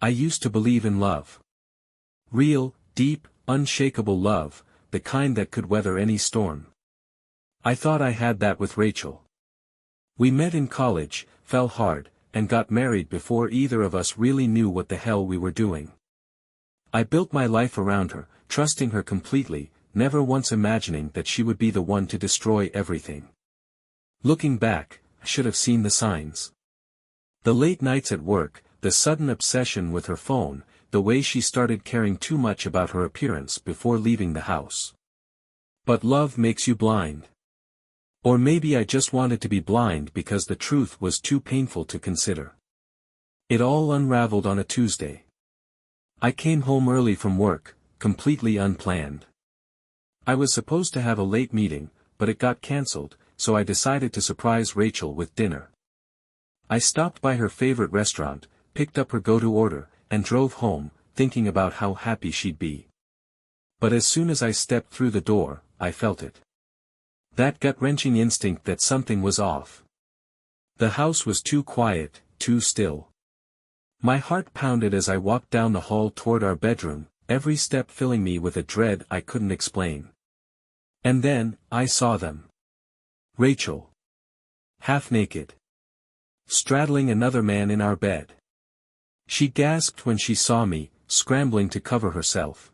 I used to believe in love. Real, deep, unshakable love, the kind that could weather any storm. I thought I had that with Rachel. We met in college, fell hard, and got married before either of us really knew what the hell we were doing. I built my life around her, trusting her completely, never once imagining that she would be the one to destroy everything. Looking back, I should have seen the signs. The late nights at work, the sudden obsession with her phone, the way she started caring too much about her appearance before leaving the house. But love makes you blind. Or maybe I just wanted to be blind because the truth was too painful to consider. It all unraveled on a Tuesday. I came home early from work, completely unplanned. I was supposed to have a late meeting, but it got cancelled, so I decided to surprise Rachel with dinner. I stopped by her favorite restaurant, picked up her go-to order, and drove home, thinking about how happy she'd be. But as soon as I stepped through the door, I felt it. That gut-wrenching instinct that something was off. The house was too quiet, too still. My heart pounded as I walked down the hall toward our bedroom, every step filling me with a dread I couldn't explain. And then, I saw them. Rachel. Half naked. Straddling another man in our bed. She gasped when she saw me, scrambling to cover herself.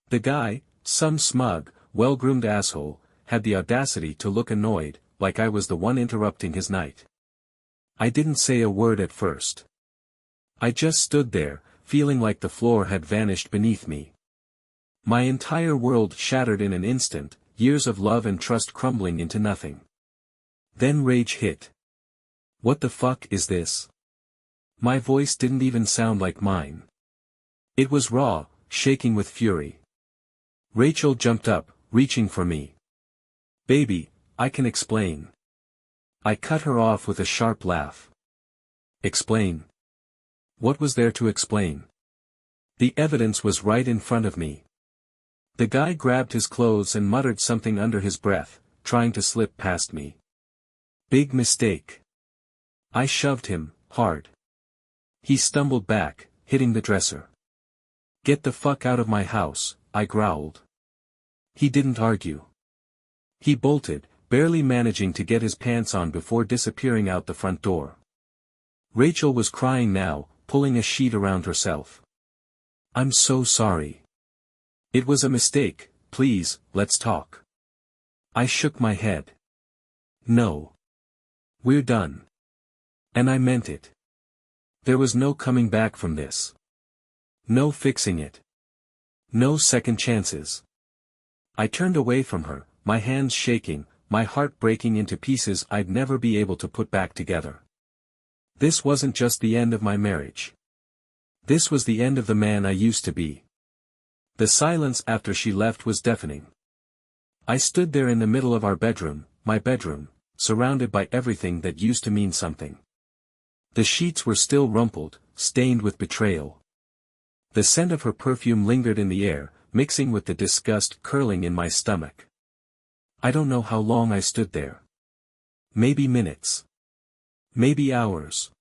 The guy, some smug, well-groomed asshole, had the audacity to look annoyed, like I was the one interrupting his night. I didn't say a word at first. I just stood there, feeling like the floor had vanished beneath me. My entire world shattered in an instant, years of love and trust crumbling into nothing. Then rage hit. What the fuck is this? My voice didn't even sound like mine. It was raw, shaking with fury. Rachel jumped up, reaching for me. Baby, I can explain. I cut her off with a sharp laugh. Explain? What was there to explain? The evidence was right in front of me. The guy grabbed his clothes and muttered something under his breath, trying to slip past me. Big mistake. I shoved him, hard. He stumbled back, hitting the dresser. Get the fuck out of my house, I growled. He didn't argue. He bolted, barely managing to get his pants on before disappearing out the front door. Rachel was crying now, pulling a sheet around herself. I'm so sorry. It was a mistake, please, let's talk. I shook my head. No. We're done. And I meant it. There was no coming back from this. No fixing it. No second chances. I turned away from her, my hands shaking, my heart breaking into pieces I'd never be able to put back together. This wasn't just the end of my marriage. This was the end of the man I used to be. The silence after she left was deafening. I stood there in the middle of our bedroom, my bedroom, surrounded by everything that used to mean something. The sheets were still rumpled, stained with betrayal. The scent of her perfume lingered in the air, mixing with the disgust curling in my stomach. I don't know how long I stood there. Maybe minutes. Maybe hours.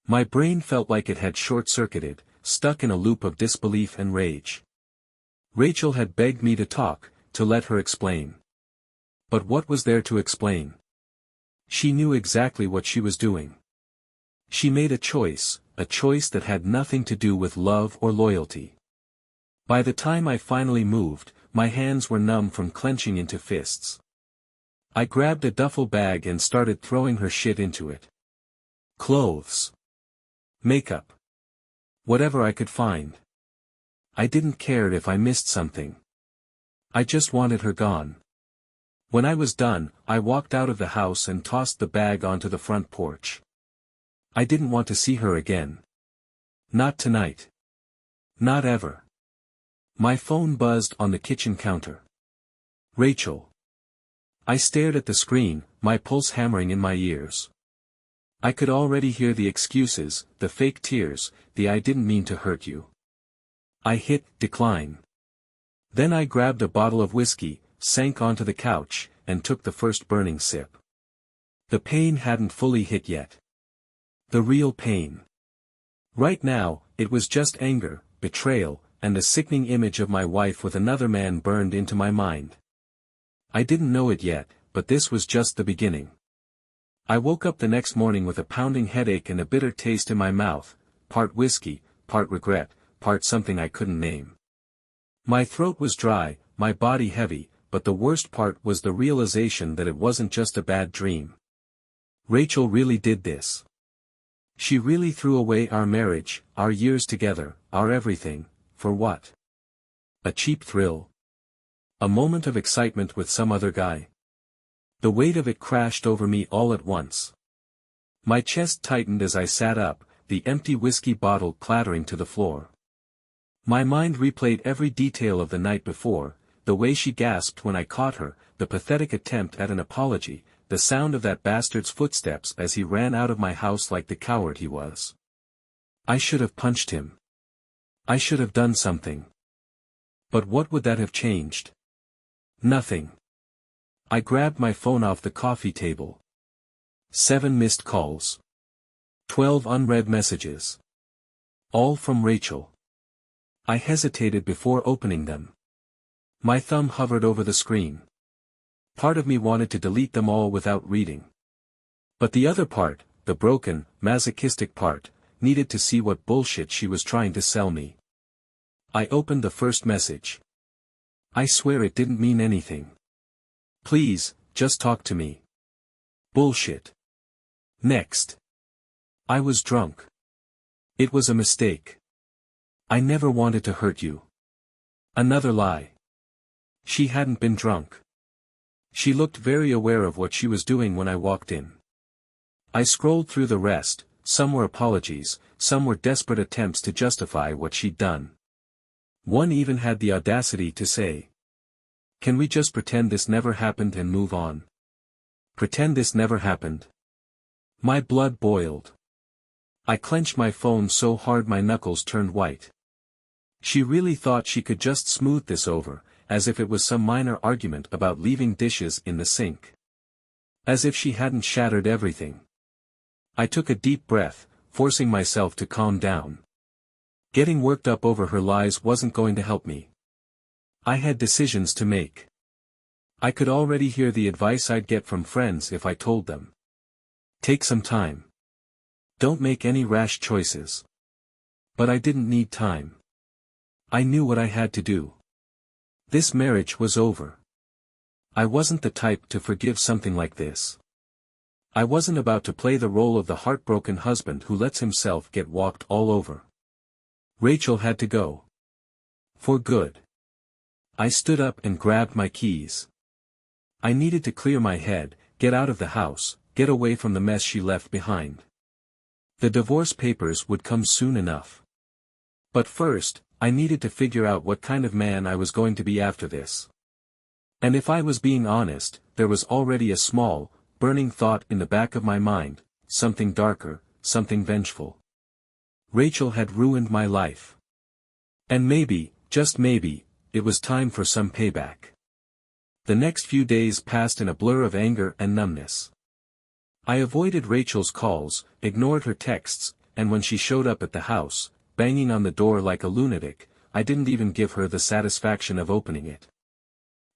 My brain felt like it had short-circuited, stuck in a loop of disbelief and rage. Rachel had begged me to talk, to let her explain. But what was there to explain? She knew exactly what she was doing. She made a choice that had nothing to do with love or loyalty. By the time I finally moved, my hands were numb from clenching into fists. I grabbed a duffel bag and started throwing her shit into it. Clothes. Makeup. Whatever I could find. I didn't care if I missed something. I just wanted her gone. When I was done, I walked out of the house and tossed the bag onto the front porch. I didn't want to see her again. Not tonight. Not ever. My phone buzzed on the kitchen counter. Rachel. I stared at the screen, my pulse hammering in my ears. I could already hear the excuses, the fake tears, the I didn't mean to hurt you. I hit decline. Then I grabbed a bottle of whiskey, sank onto the couch, and took the first burning sip. The pain hadn't fully hit yet. The real pain. Right now, it was just anger, betrayal, and the sickening image of my wife with another man burned into my mind. I didn't know it yet, but this was just the beginning. I woke up the next morning with a pounding headache and a bitter taste in my mouth, part whiskey, part regret, part something I couldn't name. My throat was dry, my body heavy, but the worst part was the realization that it wasn't just a bad dream. Rachel really did this. She really threw away our marriage, our years together, our everything, for what? A cheap thrill? A moment of excitement with some other guy? The weight of it crashed over me all at once. My chest tightened as I sat up, the empty whiskey bottle clattering to the floor. My mind replayed every detail of the night before, the way she gasped when I caught her, the pathetic attempt at an apology, the sound of that bastard's footsteps as he ran out of my house like the coward he was. I should have punched him. I should have done something. But what would that have changed? Nothing. I grabbed my phone off the coffee table. 7 missed calls. 12 unread messages. All from Rachel. I hesitated before opening them. My thumb hovered over the screen. Part of me wanted to delete them all without reading. But the other part, the broken, masochistic part, needed to see what bullshit she was trying to sell me. I opened the first message. I swear it didn't mean anything. Please, just talk to me. Bullshit. Next. I was drunk. It was a mistake. I never wanted to hurt you. Another lie. She hadn't been drunk. She looked very aware of what she was doing when I walked in. I scrolled through the rest, some were apologies, some were desperate attempts to justify what she'd done. One even had the audacity to say, "Can we just pretend this never happened and move on? Pretend this never happened." My blood boiled. I clenched my phone so hard my knuckles turned white. She really thought she could just smooth this over, as if it was some minor argument about leaving dishes in the sink. As if she hadn't shattered everything. I took a deep breath, forcing myself to calm down. Getting worked up over her lies wasn't going to help me. I had decisions to make. I could already hear the advice I'd get from friends if I told them. Take some time. Don't make any rash choices. But I didn't need time. I knew what I had to do. This marriage was over. I wasn't the type to forgive something like this. I wasn't about to play the role of the heartbroken husband who lets himself get walked all over. Rachel had to go. For good. I stood up and grabbed my keys. I needed to clear my head, get out of the house, get away from the mess she left behind. The divorce papers would come soon enough. But first, I needed to figure out what kind of man I was going to be after this. And if I was being honest, there was already a small, burning thought in the back of my mind, something darker, something vengeful. Rachel had ruined my life. And maybe, just maybe, it was time for some payback. The next few days passed in a blur of anger and numbness. I avoided Rachel's calls, ignored her texts, and when she showed up at the house, banging on the door like a lunatic, I didn't even give her the satisfaction of opening it.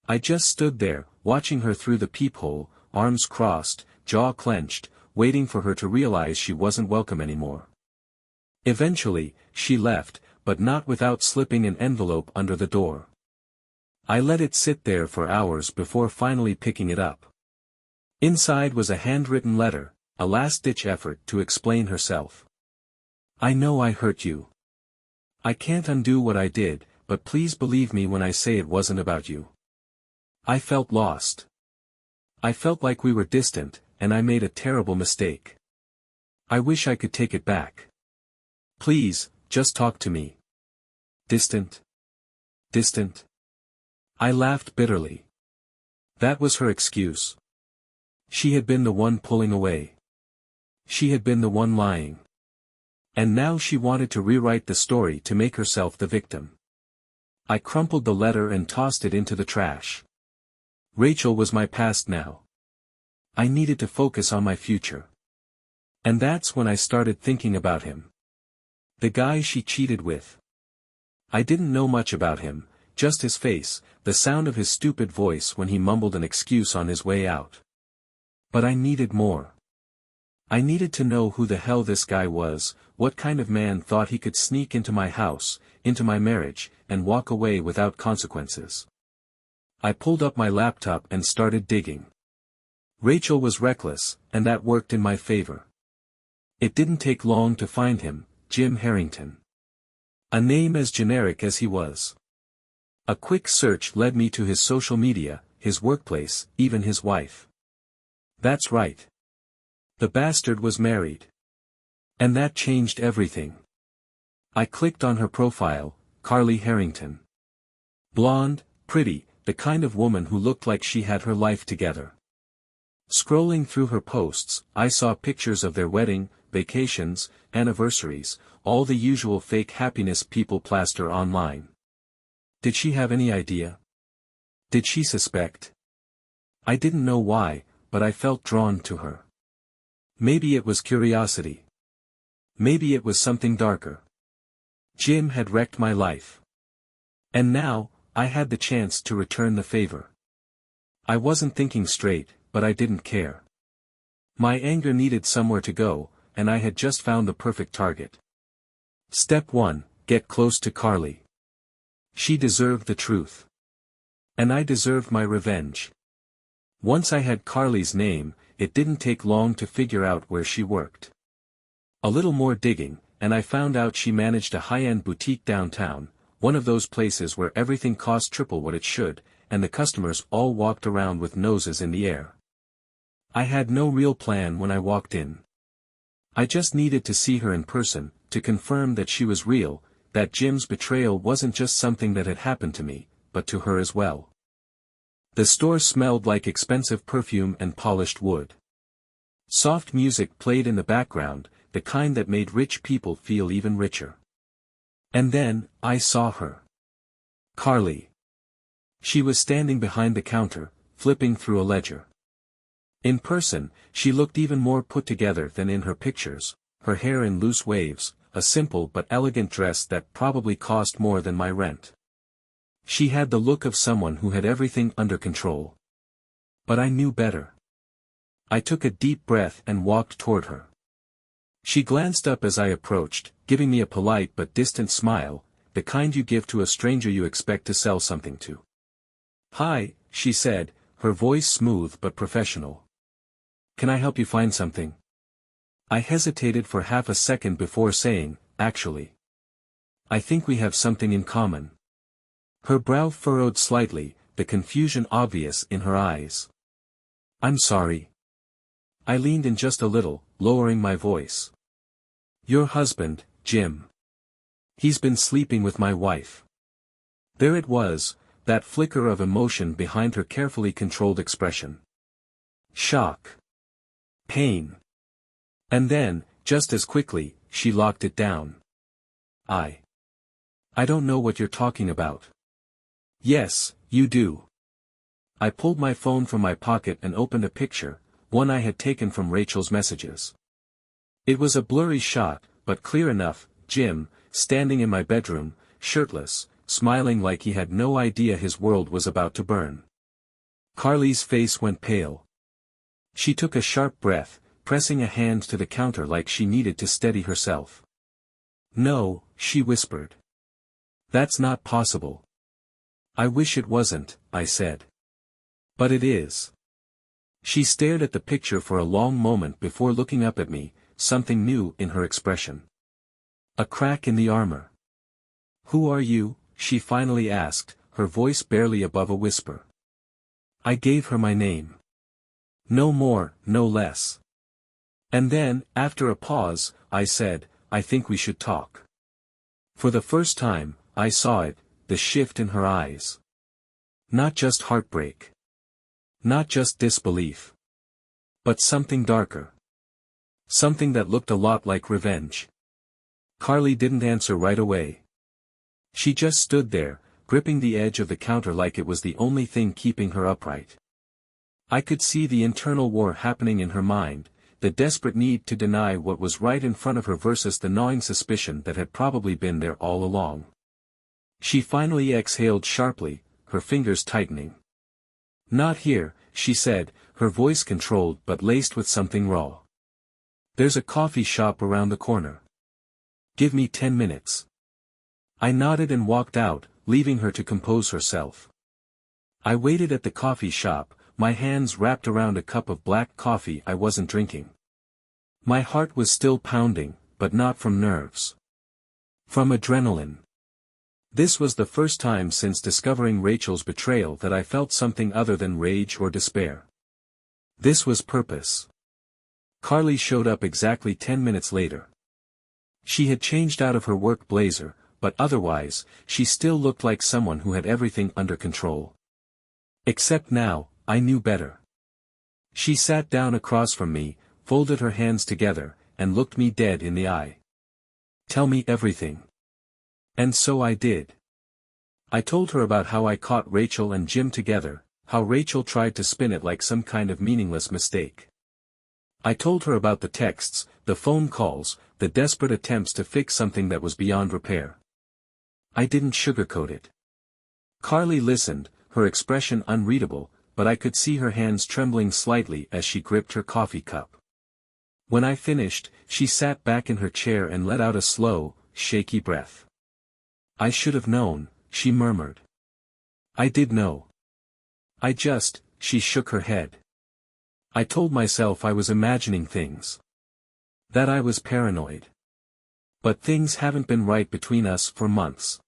I just stood there, watching her through the peephole, arms crossed, jaw clenched, waiting for her to realize she wasn't welcome anymore. Eventually, she left, but not without slipping an envelope under the door. I let it sit there for hours before finally picking it up. Inside was a handwritten letter, a last-ditch effort to explain herself. I know I hurt you. I can't undo what I did, but please believe me when I say it wasn't about you. I felt lost. I felt like we were distant, and I made a terrible mistake. I wish I could take it back. Please, just talk to me. Distant? Distant? I laughed bitterly. That was her excuse. She had been the one pulling away. She had been the one lying. And now she wanted to rewrite the story to make herself the victim. I crumpled the letter and tossed it into the trash. Rachel was my past now. I needed to focus on my future. And that's when I started thinking about him. The guy she cheated with. I didn't know much about him, just his face, the sound of his stupid voice when he mumbled an excuse on his way out. But I needed more. I needed to know who the hell this guy was, what kind of man thought he could sneak into my house, into my marriage, and walk away without consequences. I pulled up my laptop and started digging. Rachel was reckless, and that worked in my favor. It didn't take long to find him, Jim Harrington. A name as generic as he was. A quick search led me to his social media, his workplace, even his wife. That's right. The bastard was married. And that changed everything. I clicked on her profile, Carly Harrington. Blonde, pretty, the kind of woman who looked like she had her life together. Scrolling through her posts, I saw pictures of their wedding, vacations, anniversaries, all the usual fake happiness people plaster online. Did she have any idea? Did she suspect? I didn't know why, but I felt drawn to her. Maybe it was curiosity. Maybe it was something darker. Jim had wrecked my life. And now, I had the chance to return the favor. I wasn't thinking straight, but I didn't care. My anger needed somewhere to go, and I had just found the perfect target. Step 1, get close to Carly. She deserved the truth. And I deserved my revenge. Once I had Carly's name, it didn't take long to figure out where she worked. A little more digging, and I found out she managed a high-end boutique downtown, one of those places where everything costs triple what it should, and the customers all walked around with noses in the air. I had no real plan when I walked in. I just needed to see her in person, to confirm that she was real, that Jim's betrayal wasn't just something that had happened to me, but to her as well. The store smelled like expensive perfume and polished wood. Soft music played in the background, the kind that made rich people feel even richer. And then, I saw her. Carly. She was standing behind the counter, flipping through a ledger. In person, she looked even more put together than in her pictures, her hair in loose waves, a simple but elegant dress that probably cost more than my rent. She had the look of someone who had everything under control. But I knew better. I took a deep breath and walked toward her. She glanced up as I approached, giving me a polite but distant smile, the kind you give to a stranger you expect to sell something to. "Hi," she said, her voice smooth but professional. "Can I help you find something?" I hesitated for half a second before saying, "Actually, I think we have something in common." Her brow furrowed slightly, the confusion obvious in her eyes. "I'm sorry." I leaned in just a little, lowering my voice. "Your husband, Jim. He's been sleeping with my wife." There it was, that flicker of emotion behind her carefully controlled expression. Shock. Pain. And then, just as quickly, she locked it down. I don't know what you're talking about." "Yes, you do." I pulled my phone from my pocket and opened a picture, one I had taken from Rachel's messages. It was a blurry shot, but clear enough, Jim, standing in my bedroom, shirtless, smiling like he had no idea his world was about to burn. Carly's face went pale. She took a sharp breath, pressing a hand to the counter like she needed to steady herself. "No," she whispered. "That's not possible." "I wish it wasn't," I said. "But it is." She stared at the picture for a long moment before looking up at me, something new in her expression. A crack in the armor. "Who are you?" she finally asked, her voice barely above a whisper. I gave her my name. No more, no less. And then, after a pause, I said, "I think we should talk." For the first time, I saw it, the shift in her eyes. Not just heartbreak. Not just disbelief. But something darker. Something that looked a lot like revenge. Carly didn't answer right away. She just stood there, gripping the edge of the counter like it was the only thing keeping her upright. I could see the internal war happening in her mind, the desperate need to deny what was right in front of her versus the gnawing suspicion that had probably been there all along. She finally exhaled sharply, her fingers tightening. "Not here," she said, her voice controlled but laced with something raw. "There's a coffee shop around the corner. Give me 10 minutes. I nodded and walked out, leaving her to compose herself. I waited at the coffee shop, my hands wrapped around a cup of black coffee I wasn't drinking. My heart was still pounding, but not from nerves. From adrenaline. This was the first time since discovering Rachel's betrayal that I felt something other than rage or despair. This was purpose. Carly showed up exactly 10 minutes later. She had changed out of her work blazer, but otherwise, she still looked like someone who had everything under control. Except now, I knew better. She sat down across from me, folded her hands together, and looked me dead in the eye. "Tell me everything." And so I did. I told her about how I caught Rachel and Jim together, how Rachel tried to spin it like some kind of meaningless mistake. I told her about the texts, the phone calls, the desperate attempts to fix something that was beyond repair. I didn't sugarcoat it. Carly listened, her expression unreadable, but I could see her hands trembling slightly as she gripped her coffee cup. When I finished, she sat back in her chair and let out a slow, shaky breath. "I should have known," she murmured. "I did know. She shook her head. "I told myself I was imagining things. That I was paranoid. But things haven't been right between us for months."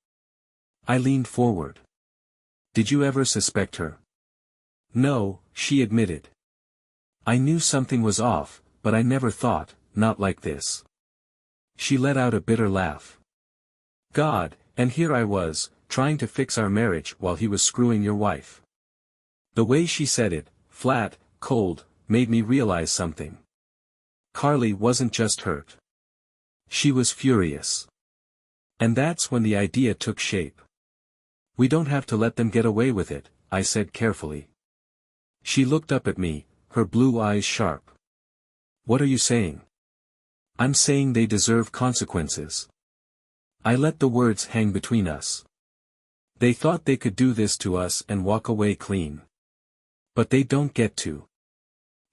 I leaned forward. "Did you ever suspect her?" "No," she admitted. "I knew something was off, but I never thought, not like this." She let out a bitter laugh. "God, and here I was, trying to fix our marriage while he was screwing your wife." The way she said it, flat, cold, made me realize something. Carly wasn't just hurt. She was furious. And that's when the idea took shape. "We don't have to let them get away with it," I said carefully. She looked up at me, her blue eyes sharp. "What are you saying?" "I'm saying they deserve consequences." I let the words hang between us. "They thought they could do this to us and walk away clean. But they don't get to."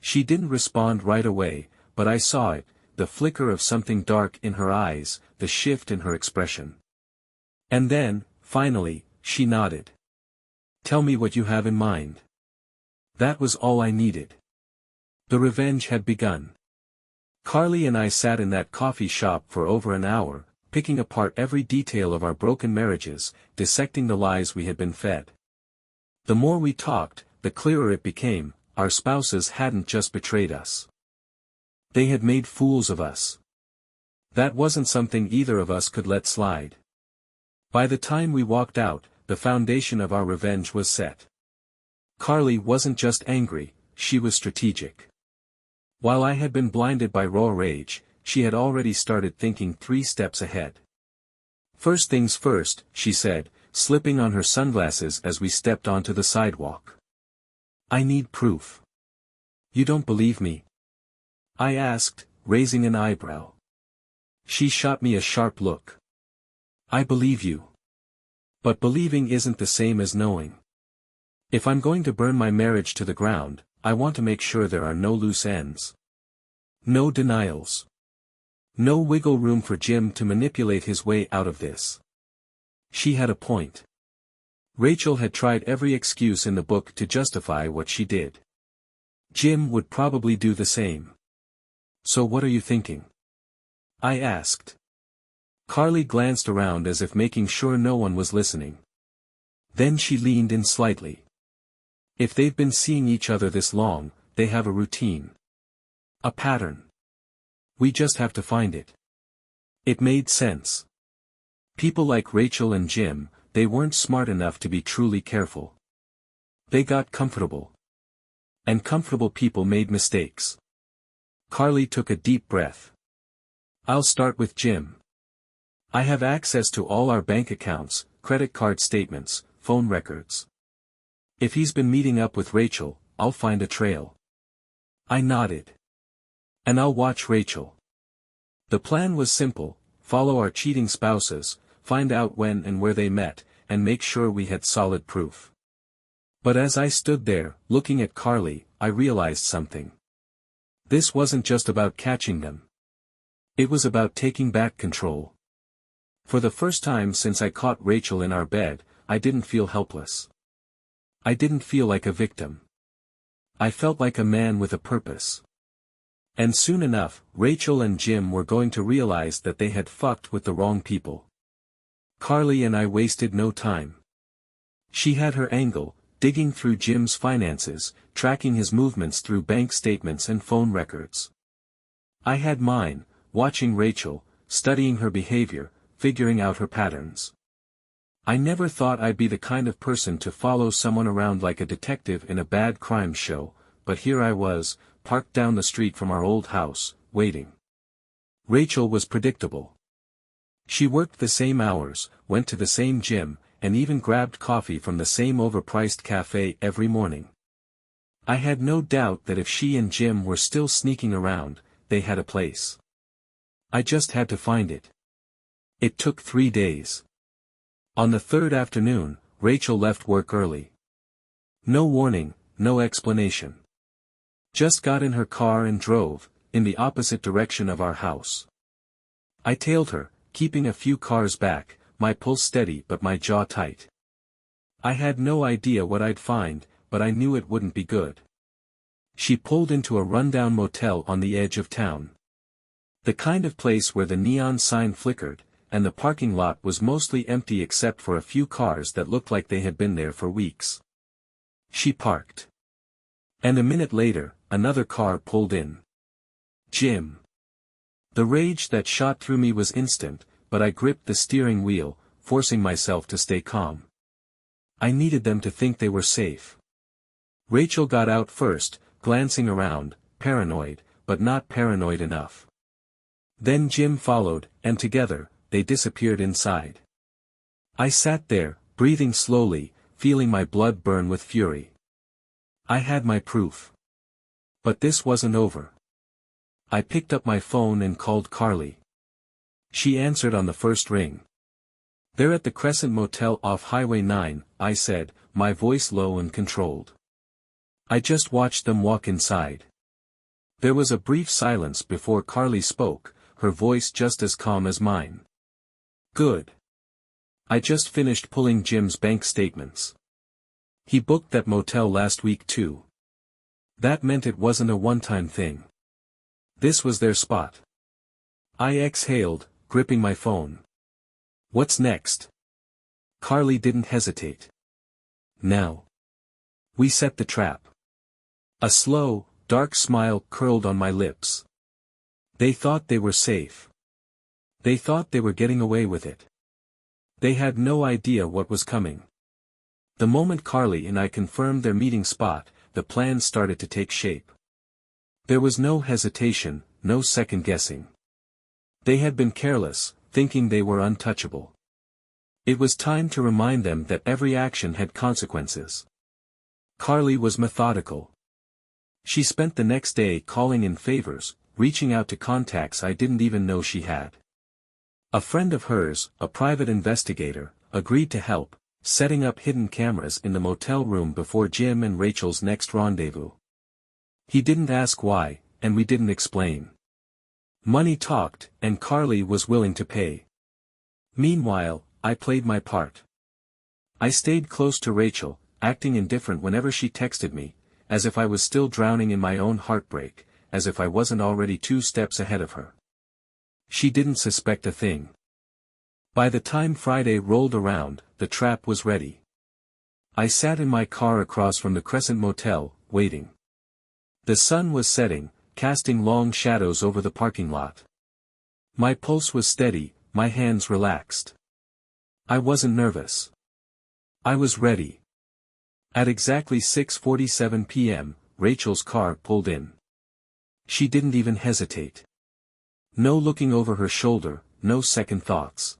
She didn't respond right away, but I saw it, the flicker of something dark in her eyes, the shift in her expression. And then, finally, she nodded. "Tell me what you have in mind." That was all I needed. The revenge had begun. Carly and I sat in that coffee shop for over an hour, picking apart every detail of our broken marriages, dissecting the lies we had been fed. The more we talked, the clearer it became, our spouses hadn't just betrayed us. They had made fools of us. That wasn't something either of us could let slide. By the time we walked out, the foundation of our revenge was set. Carly wasn't just angry, she was strategic. While I had been blinded by raw rage, she had already started thinking 3 steps ahead. "First things first," she said, slipping on her sunglasses as we stepped onto the sidewalk. "I need proof." "You don't believe me?" I asked, raising an eyebrow. She shot me a sharp look. "I believe you. But believing isn't the same as knowing. If I'm going to burn my marriage to the ground, I want to make sure there are no loose ends. No denials. No wiggle room for Jim to manipulate his way out of this." She had a point. Rachel had tried every excuse in the book to justify what she did. Jim would probably do the same. "So what are you thinking?" I asked. Carly glanced around as if making sure no one was listening. Then she leaned in slightly. "If they've been seeing each other this long, they have a routine. A pattern. We just have to find it." It made sense. People like Rachel and Jim, they weren't smart enough to be truly careful. They got comfortable. And comfortable people made mistakes. Carly took a deep breath. "I'll start with Jim. I have access to all our bank accounts, credit card statements, phone records. If he's been meeting up with Rachel, I'll find a trail." I nodded. And I'll watch Rachel. The plan was simple: follow our cheating spouses, find out when and where they met, and make sure we had solid proof. But as I stood there, looking at Carly, I realized something. This wasn't just about catching them. It was about taking back control. For the first time since I caught Rachel in our bed, I didn't feel helpless. I didn't feel like a victim. I felt like a man with a purpose. And soon enough, Rachel and Jim were going to realize that they had fucked with the wrong people. Carly and I wasted no time. She had her angle, digging through Jim's finances, tracking his movements through bank statements and phone records. I had mine, watching Rachel, studying her behavior, figuring out her patterns. I never thought I'd be the kind of person to follow someone around like a detective in a bad crime show, but here I was, parked down the street from our old house, waiting. Rachel was predictable. She worked the same hours, went to the same gym, and even grabbed coffee from the same overpriced cafe every morning. I had no doubt that if she and Jim were still sneaking around, they had a place. I just had to find it. It took 3 days. On the third afternoon, Rachel left work early. No warning, no explanation. Just got in her car and drove, in the opposite direction of our house. I tailed her, keeping a few cars back, my pulse steady but my jaw tight. I had no idea what I'd find, but I knew it wouldn't be good. She pulled into a rundown motel on the edge of town. The kind of place where the neon sign flickered, and the parking lot was mostly empty except for a few cars that looked like they had been there for weeks. She parked. And a minute later, another car pulled in. Jim. The rage that shot through me was instant, but I gripped the steering wheel, forcing myself to stay calm. I needed them to think they were safe. Rachel got out first, glancing around, paranoid, but not paranoid enough. Then Jim followed, and together, they disappeared inside. I sat there, breathing slowly, feeling my blood burn with fury. I had my proof. But this wasn't over. I picked up my phone and called Carly. She answered on the first ring. "They're at the Crescent Motel off Highway 9, I said, my voice low and controlled. I just watched them walk inside. There was a brief silence before Carly spoke, her voice just as calm as mine. Good. I just finished pulling Jim's bank statements. He booked that motel last week too. That meant it wasn't a one-time thing. This was their spot." I exhaled, gripping my phone. "What's next?" Carly didn't hesitate. "Now. We set the trap." A slow, dark smile curled on my lips. They thought they were safe. They thought they were getting away with it. They had no idea what was coming. The moment Carly and I confirmed their meeting spot, the plan started to take shape. There was no hesitation, no second guessing. They had been careless, thinking they were untouchable. It was time to remind them that every action had consequences. Carly was methodical. She spent the next day calling in favors, reaching out to contacts I didn't even know she had. A friend of hers, a private investigator, agreed to help, setting up hidden cameras in the motel room before Jim and Rachel's next rendezvous. He didn't ask why, and we didn't explain. Money talked, and Carly was willing to pay. Meanwhile, I played my part. I stayed close to Rachel, acting indifferent whenever she texted me, as if I was still drowning in my own heartbreak, as if I wasn't already 2 steps ahead of her. She didn't suspect a thing. By the time Friday rolled around, the trap was ready. I sat in my car across from the Crescent Motel, waiting. The sun was setting, casting long shadows over the parking lot. My pulse was steady, my hands relaxed. I wasn't nervous. I was ready. At exactly 6:47 p.m., Rachel's car pulled in. She didn't even hesitate. No looking over her shoulder, no second thoughts.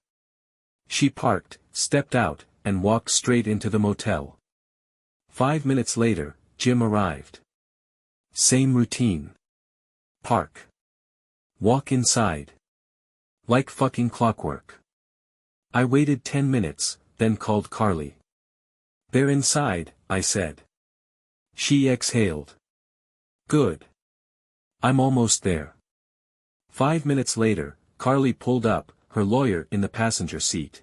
She parked, stepped out, and walked straight into the motel. 5 minutes later, Jim arrived. Same routine. Park. Walk inside. Like fucking clockwork. I waited 10 minutes, then called Carly. They're inside, I said. She exhaled. Good. I'm almost there. 5 minutes later, Carly pulled up, her lawyer in the passenger seat.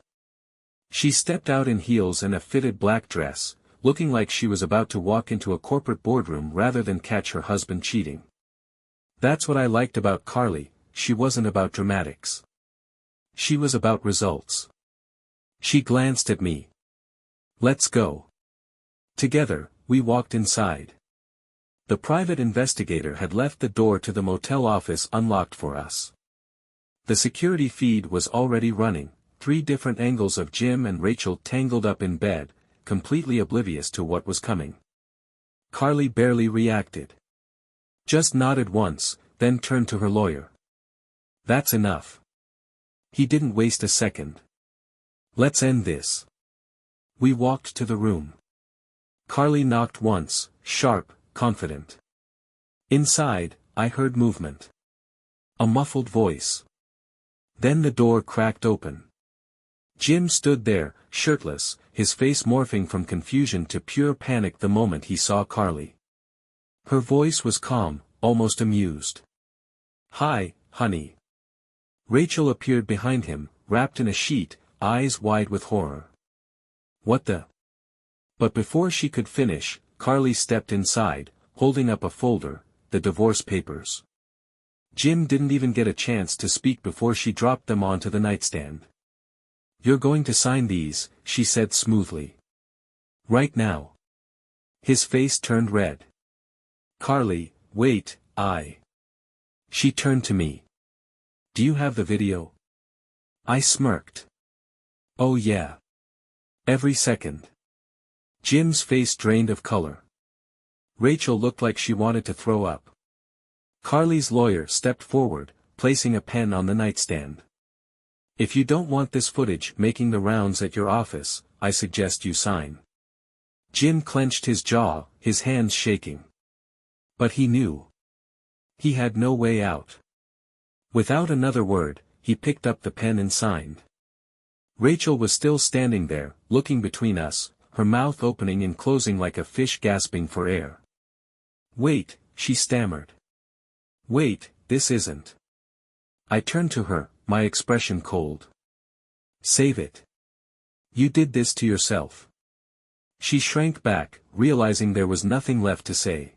She stepped out in heels and a fitted black dress, looking like she was about to walk into a corporate boardroom rather than catch her husband cheating. That's what I liked about Carly, she wasn't about dramatics. She was about results. She glanced at me. Let's go. Together, we walked inside. The private investigator had left the door to the motel office unlocked for us. The security feed was already running, 3 different angles of Jim and Rachel tangled up in bed, completely oblivious to what was coming. Carly barely reacted. Just nodded once, then turned to her lawyer. That's enough. He didn't waste a second. Let's end this. We walked to the room. Carly knocked once, sharp, confident. Inside, I heard movement. A muffled voice. Then the door cracked open. Jim stood there, shirtless, his face morphing from confusion to pure panic the moment he saw Carly. Her voice was calm, almost amused. Hi, honey. Rachel appeared behind him, wrapped in a sheet, eyes wide with horror. What the? But before she could finish, Carly stepped inside, holding up a folder, the divorce papers. Jim didn't even get a chance to speak before she dropped them onto the nightstand. You're going to sign these, she said smoothly. Right now. His face turned red. Carly, wait, She turned to me. Do you have the video? I smirked. Oh yeah. Every second. Jim's face drained of color. Rachel looked like she wanted to throw up. Carly's lawyer stepped forward, placing a pen on the nightstand. If you don't want this footage making the rounds at your office, I suggest you sign. Jim clenched his jaw, his hands shaking. But he knew. He had no way out. Without another word, he picked up the pen and signed. Rachel was still standing there, looking between us, her mouth opening and closing like a fish gasping for air. Wait, she stammered. Wait, this isn't. I turned to her, my expression cold. Save it. You did this to yourself. She shrank back, realizing there was nothing left to say.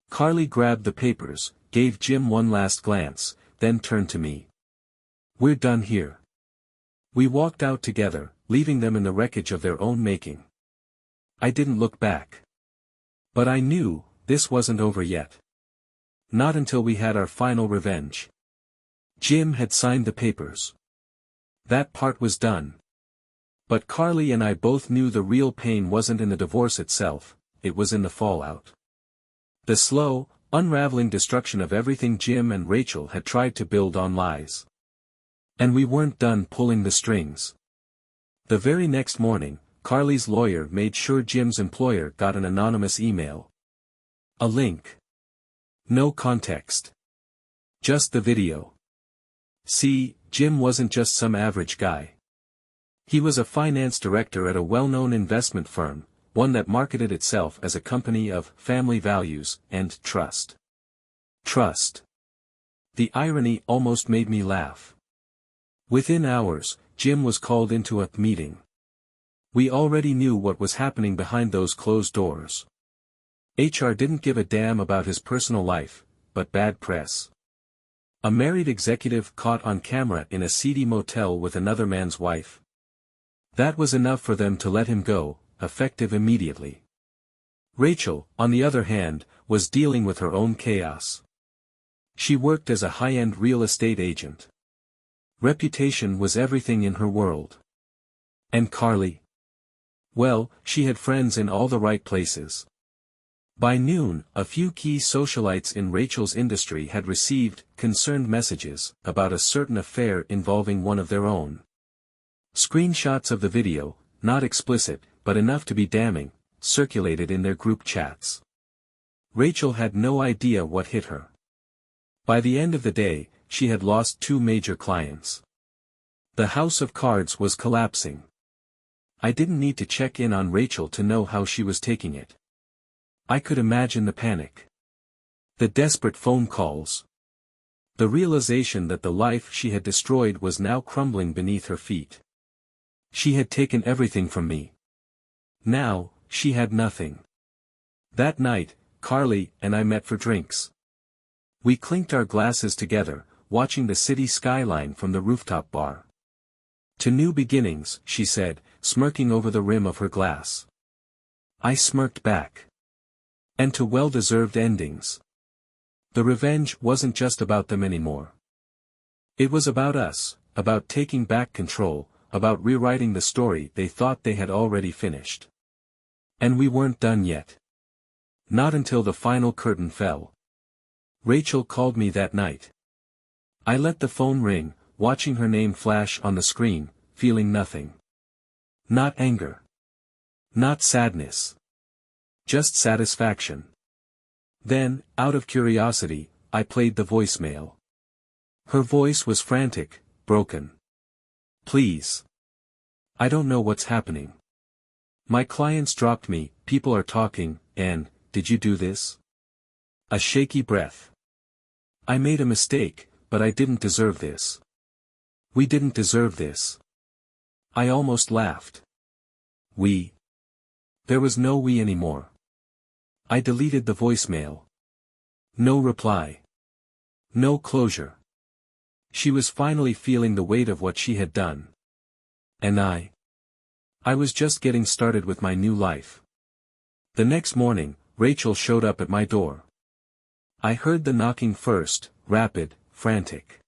Carly grabbed the papers, gave Jim one last glance, then turned to me. We're done here. We walked out together, leaving them in the wreckage of their own making. I didn't look back. But I knew, this wasn't over yet. Not until we had our final revenge. Jim had signed the papers. That part was done. But Carly and I both knew the real pain wasn't in the divorce itself, it was in the fallout. The slow, unraveling destruction of everything Jim and Rachel had tried to build on lies. And we weren't done pulling the strings. The very next morning, Carly's lawyer made sure Jim's employer got an anonymous email. A link. No context. Just the video. See, Jim wasn't just some average guy. He was a finance director at a well-known investment firm, one that marketed itself as a company of family values and trust. Trust. The irony almost made me laugh. Within hours, Jim was called into a meeting. We already knew what was happening behind those closed doors. HR didn't give a damn about his personal life, but bad press. A married executive caught on camera in a seedy motel with another man's wife. That was enough for them to let him go, effective immediately. Rachel, on the other hand, was dealing with her own chaos. She worked as a high-end real estate agent. Reputation was everything in her world. And Carly? Well, she had friends in all the right places. By noon, a few key socialites in Rachel's industry had received concerned messages about a certain affair involving one of their own. Screenshots of the video, not explicit, but enough to be damning, circulated in their group chats. Rachel had no idea what hit her. By the end of the day, she had lost 2 major clients. The house of cards was collapsing. I didn't need to check in on Rachel to know how she was taking it. I could imagine the panic. The desperate phone calls. The realization that the life she had destroyed was now crumbling beneath her feet. She had taken everything from me. Now, she had nothing. That night, Carly and I met for drinks. We clinked our glasses together, watching the city skyline from the rooftop bar. "To new beginnings," she said, smirking over the rim of her glass. I smirked back. "And to well-deserved endings." The revenge wasn't just about them anymore. It was about us, about taking back control, about rewriting the story they thought they had already finished. And we weren't done yet. Not until the final curtain fell. Rachel called me that night. I let the phone ring, watching her name flash on the screen, feeling nothing. Not anger. Not sadness. Just satisfaction. Then, out of curiosity, I played the voicemail. Her voice was frantic, broken. "Please. I don't know what's happening. My clients dropped me, people are talking, and, did you do this?" A shaky breath. "I made a mistake, but I didn't deserve this. We didn't deserve this." I almost laughed. "We?" There was no we anymore. I deleted the voicemail. No reply. No closure. She was finally feeling the weight of what she had done. And I was just getting started with my new life. The next morning, Rachel showed up at my door. I heard the knocking first, rapid, frantic.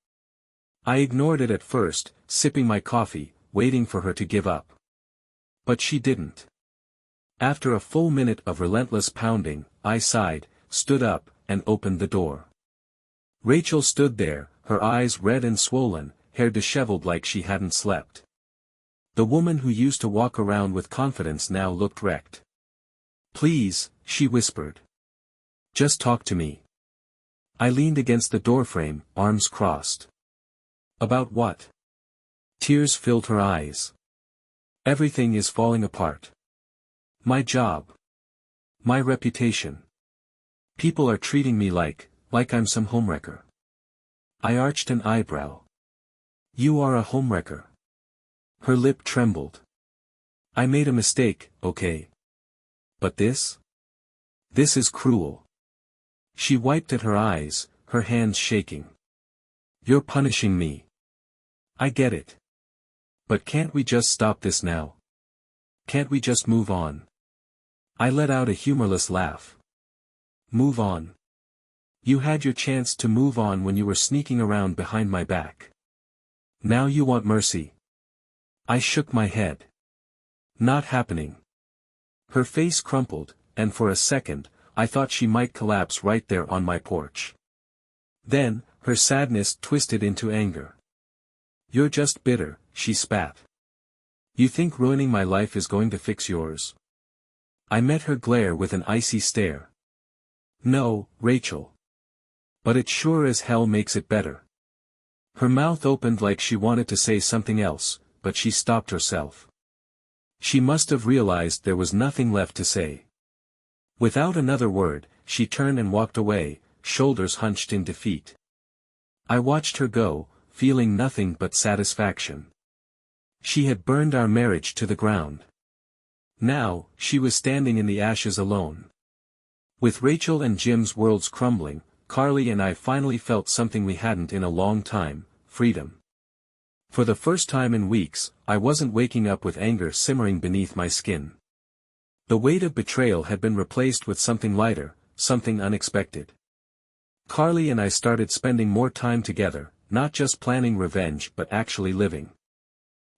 I ignored it at first, sipping my coffee, waiting for her to give up. But she didn't. After a full minute of relentless pounding, I sighed, stood up, and opened the door. Rachel stood there, her eyes red and swollen, hair disheveled like she hadn't slept. The woman who used to walk around with confidence now looked wrecked. "Please," she whispered. "Just talk to me." I leaned against the doorframe, arms crossed. "About what?" Tears filled her eyes. "Everything is falling apart. My job. My reputation. People are treating me like I'm some homewrecker." I arched an eyebrow. "You are a homewrecker." Her lip trembled. "I made a mistake, okay. But this? This is cruel." She wiped at her eyes, her hands shaking. "You're punishing me. I get it. But can't we just stop this now? Can't we just move on?" I let out a humorless laugh. "Move on? You had your chance to move on when you were sneaking around behind my back. Now you want mercy?" I shook my head. "Not happening." Her face crumpled, and for a second, I thought she might collapse right there on my porch. Then, her sadness twisted into anger. "You're just bitter," she spat. "You think ruining my life is going to fix yours?" I met her glare with an icy stare. "No, Rachel. But it sure as hell makes it better." Her mouth opened like she wanted to say something else, but she stopped herself. She must have realized there was nothing left to say. Without another word, she turned and walked away, shoulders hunched in defeat. I watched her go, feeling nothing but satisfaction. She had burned our marriage to the ground. Now, she was standing in the ashes alone. With Rachel and Jim's worlds crumbling, Carly and I finally felt something we hadn't in a long time: freedom. For the first time in weeks, I wasn't waking up with anger simmering beneath my skin. The weight of betrayal had been replaced with something lighter, something unexpected. Carly and I started spending more time together, not just planning revenge but actually living.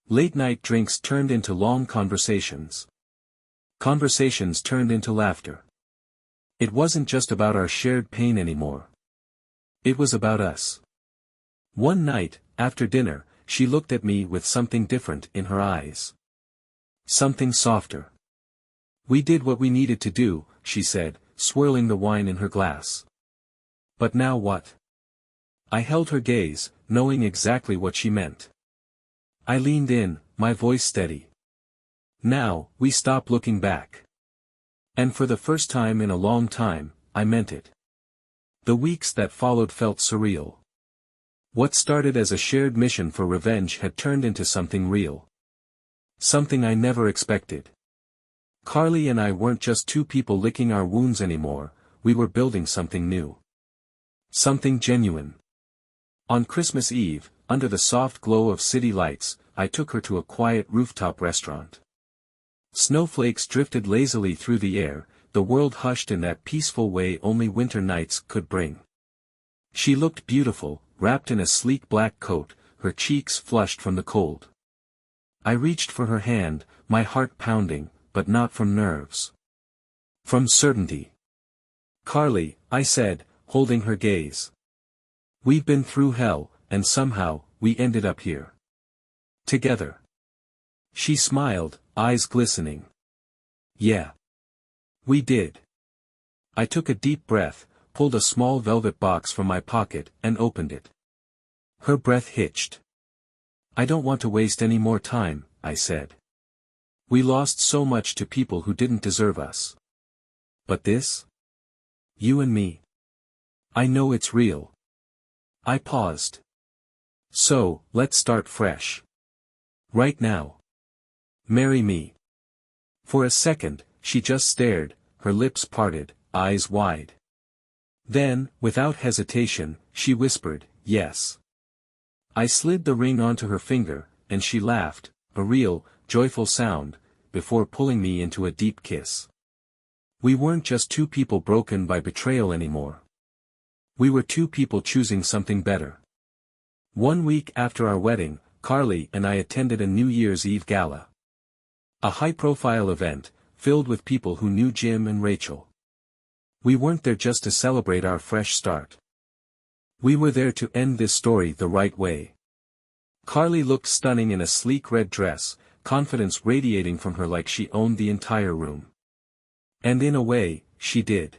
Late-night drinks turned into long conversations. Conversations turned into laughter. It wasn't just about our shared pain anymore. It was about us. One night, after dinner, she looked at me with something different in her eyes. Something softer. "We did what we needed to do," she said, swirling the wine in her glass. "But now what?" I held her gaze, knowing exactly what she meant. I leaned in, my voice steady. Now, we stop looking back. And for the first time in a long time, I meant it. The weeks that followed felt surreal. What started as a shared mission for revenge had turned into something real. Something I never expected. Carly and I weren't just two people licking our wounds anymore, we were building something new. Something genuine. On Christmas Eve, under the soft glow of city lights, I took her to a quiet rooftop restaurant. Snowflakes drifted lazily through the air, the world hushed in that peaceful way only winter nights could bring. She looked beautiful, wrapped in a sleek black coat, her cheeks flushed from the cold. I reached for her hand, my heart pounding, but not from nerves. From certainty. "Carly," I said, holding her gaze. "We've been through hell, and somehow, we ended up here. Together." She smiled, eyes glistening. "Yeah. We did." I took a deep breath, pulled a small velvet box from my pocket, and opened it. Her breath hitched. "I don't want to waste any more time," I said. "We lost so much to people who didn't deserve us. But this? You and me. I know it's real." I paused. "So, let's start fresh. Right now. Marry me." For a second, she just stared, her lips parted, eyes wide. Then, without hesitation, she whispered, "Yes." I slid the ring onto her finger, and she laughed, a real, joyful sound, before pulling me into a deep kiss. We weren't just two people broken by betrayal anymore. We were two people choosing something better. 1 week after our wedding, Carly and I attended a New Year's Eve gala. A high-profile event, filled with people who knew Jim and Rachel. We weren't there just to celebrate our fresh start. We were there to end this story the right way. Carly looked stunning in a sleek red dress, confidence radiating from her like she owned the entire room. And in a way, she did.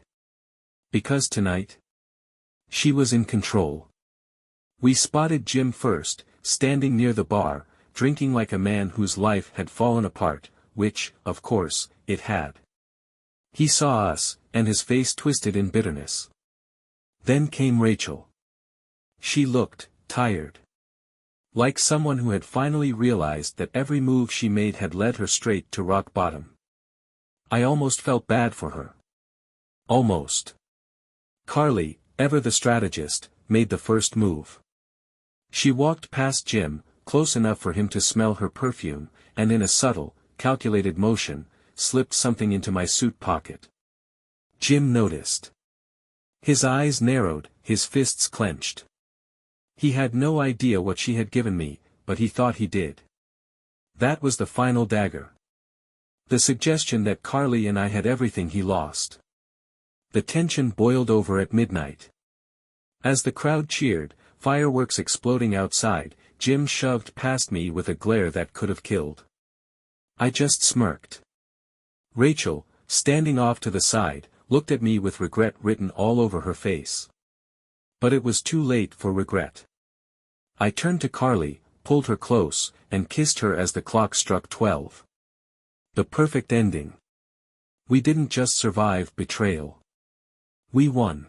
Because tonight, she was in control. We spotted Jim first, standing near the bar, drinking like a man whose life had fallen apart, which, of course, it had. He saw us, and his face twisted in bitterness. Then came Rachel. She looked tired. Like someone who had finally realized that every move she made had led her straight to rock bottom. I almost felt bad for her. Almost. Carly, ever the strategist, made the first move. She walked past Jim, close enough for him to smell her perfume, and in a subtle, calculated motion, slipped something into my suit pocket. Jim noticed. His eyes narrowed, his fists clenched. He had no idea what she had given me, but he thought he did. That was the final dagger. The suggestion that Carly and I had everything he lost. The tension boiled over at midnight. As the crowd cheered, fireworks exploding outside, Jim shoved past me with a glare that could have killed. I just smirked. Rachel, standing off to the side, looked at me with regret written all over her face. But it was too late for regret. I turned to Carly, pulled her close, and kissed her as the clock struck 12. The perfect ending. We didn't just survive betrayal. We won.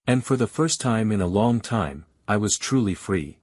And for the first time in a long time, I was truly free.